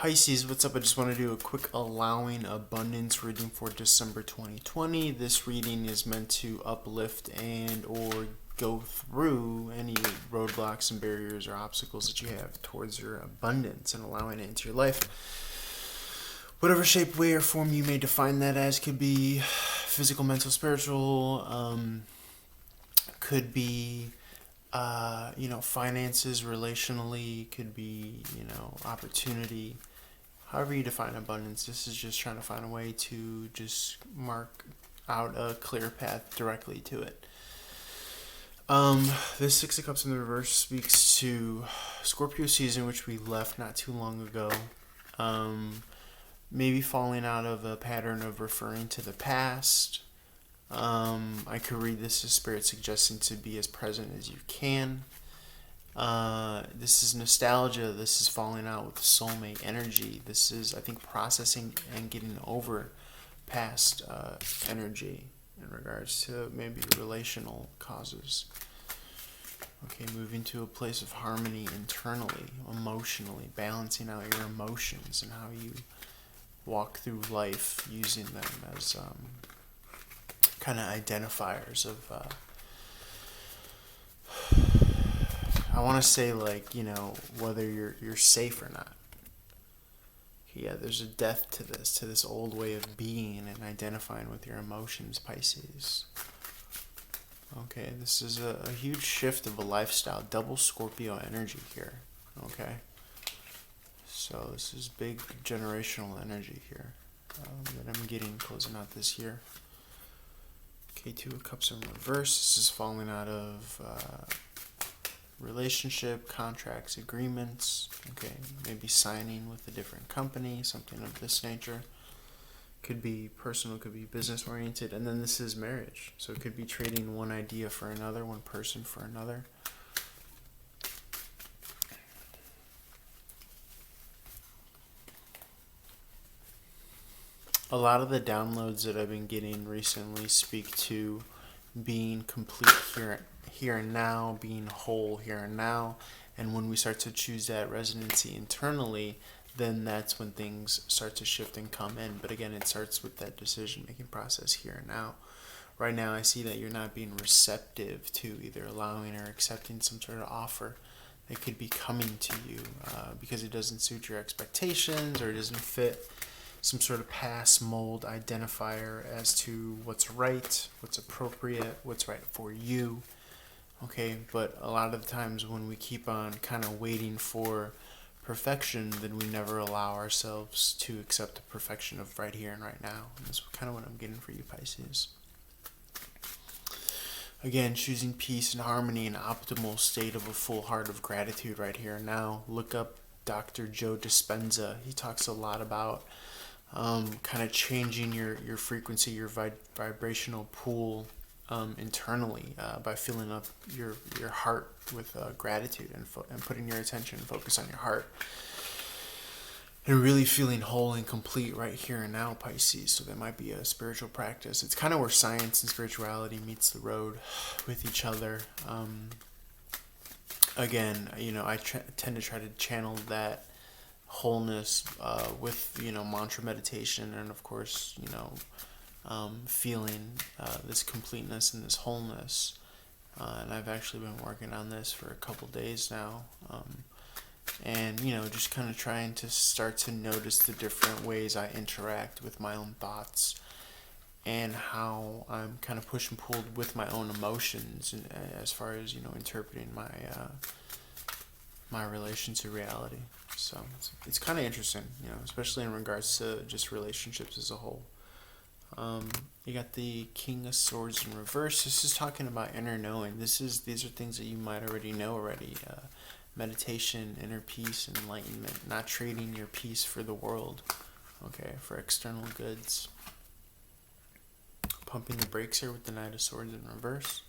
Pisces, what's up? I just want to do a quick allowing abundance reading for December 2020. This reading is meant to uplift and or go through any roadblocks and barriers or obstacles that you have towards your abundance and allowing it into your life. Whatever shape, way, or form you may define that as, could be physical, mental, spiritual, could be finances, relationally, could be, opportunity. However you define abundance, this is just trying to find a way to just mark out a clear path directly to it. This Six of Cups in the reverse speaks to Scorpio season, which we left not too long ago. Maybe falling out of a pattern of referring to the past. I could read this as Spirit suggesting to be as present as you can. This is nostalgia. This is falling out with soulmate energy. This is, I think, processing and getting over past energy in regards to maybe relational causes. Okay, moving to a place of harmony internally, emotionally, balancing out your emotions and how you walk through life using them as kind of identifiers of I want to say, whether you're safe or not. Yeah, there's a death to this old way of being and identifying with your emotions, Pisces. Okay, this is a huge shift of a lifestyle, double Scorpio energy here. Okay, so this is big generational energy here that I'm getting closing out this year. Okay, Two of Cups in reverse. This is falling out of relationship, contracts, agreements. Okay, maybe signing with a different company, something of this nature. Could be personal, could be business oriented. And then this is marriage. So it could be trading one idea for another, one person for another. A lot of the downloads that I've been getting recently speak to being complete here and now, being whole here and now. And when we start to choose that residency internally, then that's when things start to shift and come in. But again, it starts with that decision-making process here and now. Right now, I see that you're not being receptive to either allowing or accepting some sort of offer that could be coming to you because it doesn't suit your expectations or it doesn't fit some sort of past mold identifier as to what's right, what's appropriate, what's right for you. Okay, but a lot of the times when we keep on kind of waiting for perfection, then we never allow ourselves to accept the perfection of right here and right now. And that's kind of what I'm getting for you, Pisces. Again, choosing peace and harmony, an optimal state of a full heart of gratitude right here and now. Look up Dr. Joe Dispenza. He talks a lot about kind of changing your frequency, your vibrational pool internally by filling up your heart with gratitude and putting your attention and focus on your heart and really feeling whole and complete right here and now, Pisces. So that might be a spiritual practice. It's kind of where science and spirituality meets the road with each other. Again, I tend to try to channel that wholeness with mantra meditation and of course feeling this completeness and this wholeness, and I've actually been working on this for a couple days now, and just kind of trying to start to notice the different ways I interact with my own thoughts and how I'm kind of pushed and pulled with my own emotions and, as far as interpreting my relation to reality. So it's kind of interesting, especially in regards to just relationships as a whole. You got the King of Swords in reverse. This is talking about inner knowing. These are things that you might already know already. Meditation, inner peace, and enlightenment. Not trading your peace for the world, okay, for external goods. Pumping the brakes here with the Knight of Swords in reverse.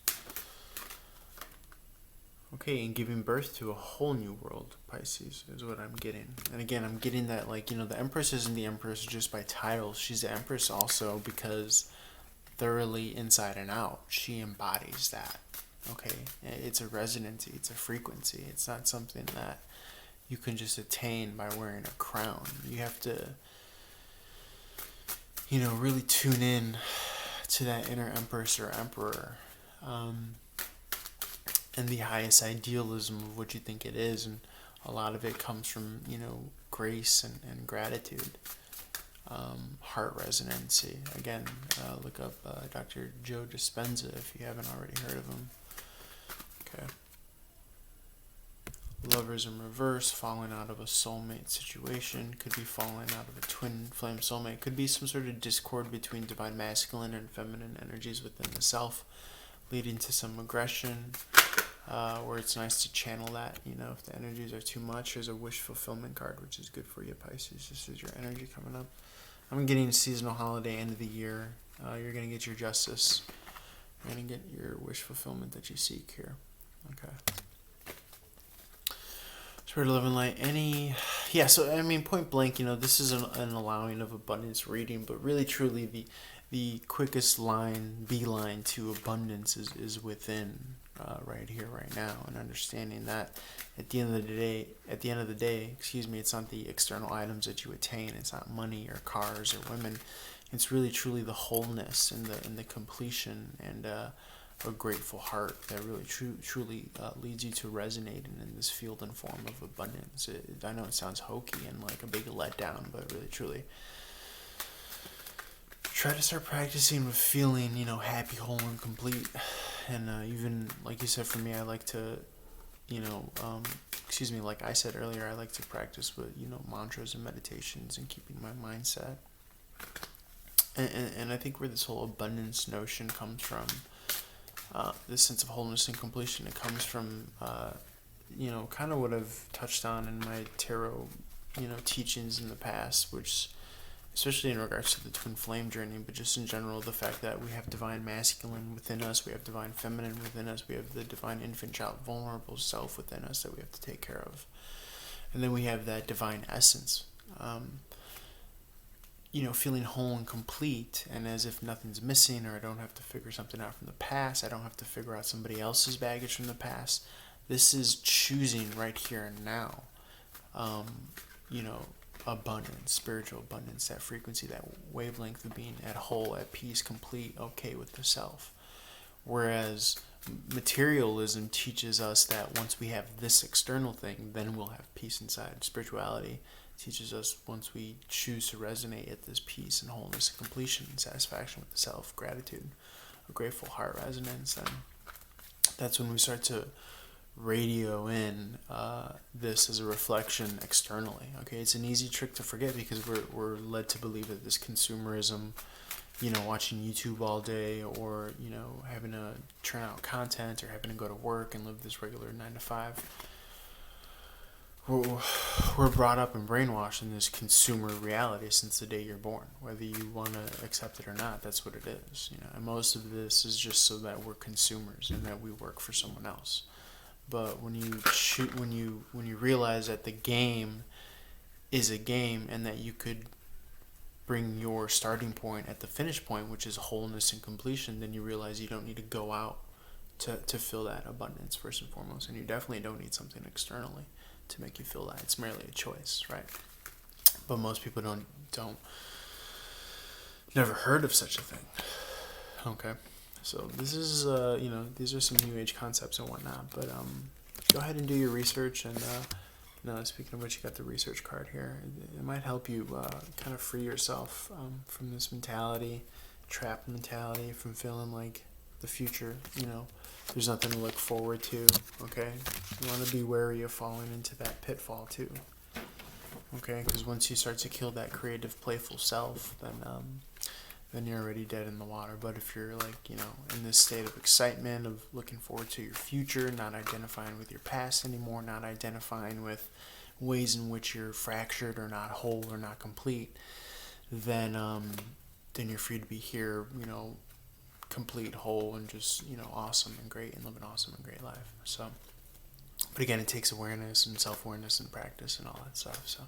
Okay, and giving birth to a whole new world, Pisces, is what I'm getting. And again, I'm getting that, the Empress isn't the Empress just by title. She's the Empress also because thoroughly inside and out, she embodies that. Okay, it's a resonancy, it's a frequency. It's not something that, you can just attain by wearing a crown. You have to, really tune in to that inner empress or emperor, and the highest idealism of what you think it is. And a lot of it comes from, grace and gratitude. Heart resonancy. Again, look up Dr. Joe Dispenza if you haven't already heard of him. Okay. Lovers in reverse, falling out of a soulmate situation. Could be falling out of a twin flame soulmate. Could be some sort of discord between divine masculine and feminine energies within the self, leading to some aggression, where it's nice to channel that. If the energies are too much, there's a wish fulfillment card, which is good for you, Pisces. This is your energy coming up. I'm getting a seasonal holiday, end of the year. You're going to get your justice. You're going to get your wish fulfillment that you seek here. Okay. Spirit of Love and Light. Point blank, this is an allowing of abundance reading, but really, truly, the quickest beeline to abundance is within, right here, right now, and understanding that at the end of the day, it's not the external items that you attain. It's not money or cars or women. It's really, truly the wholeness and the completion and a grateful heart that really truly leads you to resonate in this field and form of abundance. I know it sounds hokey and like a big letdown, but really, truly, try to start practicing with feeling, happy, whole, and complete. And even, like you said, for me, I like to, like I said earlier, I like to practice with, mantras and meditations and keeping my mindset. And I think where this whole abundance notion comes from, this sense of wholeness and completion, it comes from, kind of what I've touched on in my tarot, teachings in the past, which, especially in regards to the twin flame journey, but just in general, the fact that we have divine masculine within us, we have divine feminine within us, we have the divine infant child vulnerable self within us that we have to take care of. And then we have that divine essence, feeling whole and complete, and as if nothing's missing, or I don't have to figure something out from the past, I don't have to figure out somebody else's baggage from the past. This is choosing right here and now, abundance, spiritual abundance, that frequency, that wavelength of being at whole, at peace, complete, okay with the self. Whereas materialism teaches us that once we have this external thing, then we'll have peace inside. Spirituality teaches us once we choose to resonate at this peace and wholeness and completion and satisfaction with the self, gratitude, a grateful heart resonance, and that's when we start to radio in this as a reflection externally. Okay, it's an easy trick to forget because we're led to believe that this consumerism, watching YouTube all day, or having to churn out content, or having to go to work and live this regular 9 to 5. We're brought up and brainwashed in this consumer reality since the day you're born, whether you want to accept it or not. That's what it is. And most of this is just so that we're consumers and that we work for someone else. But when you realize that the game is a game, and that you could bring your starting point at the finish point, which is wholeness and completion, then you realize you don't need to go out to feel that abundance first and foremost, and you definitely don't need something externally to make you feel that. It's merely a choice, right? But most people don't never heard of such a thing. Okay. So this is, these are some new age concepts and whatnot, but go ahead and do your research. And speaking of which, you got the research card here. It might help you kind of free yourself from this mentality, trap mentality, from feeling like the future, there's nothing to look forward to. Okay, you want to be wary of falling into that pitfall too. Okay, because once you start to kill that creative, playful self, then you're already dead in the water. But if you're in this state of excitement, of looking forward to your future, not identifying with your past anymore, not identifying with ways in which you're fractured or not whole or not complete, then you're free to be here, complete, whole, and just, awesome and great, and live an awesome and great life. So, but again, it takes awareness and self-awareness and practice and all that stuff. So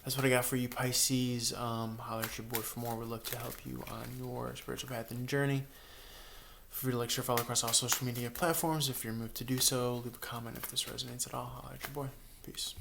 that's what I got for you, Pisces. Holler at your boy for more. We'd love to help you on your spiritual path and journey. Feel free to share, follow across all social media platforms if you're moved to do so. Leave a comment if this resonates at all. Holler at your boy. Peace.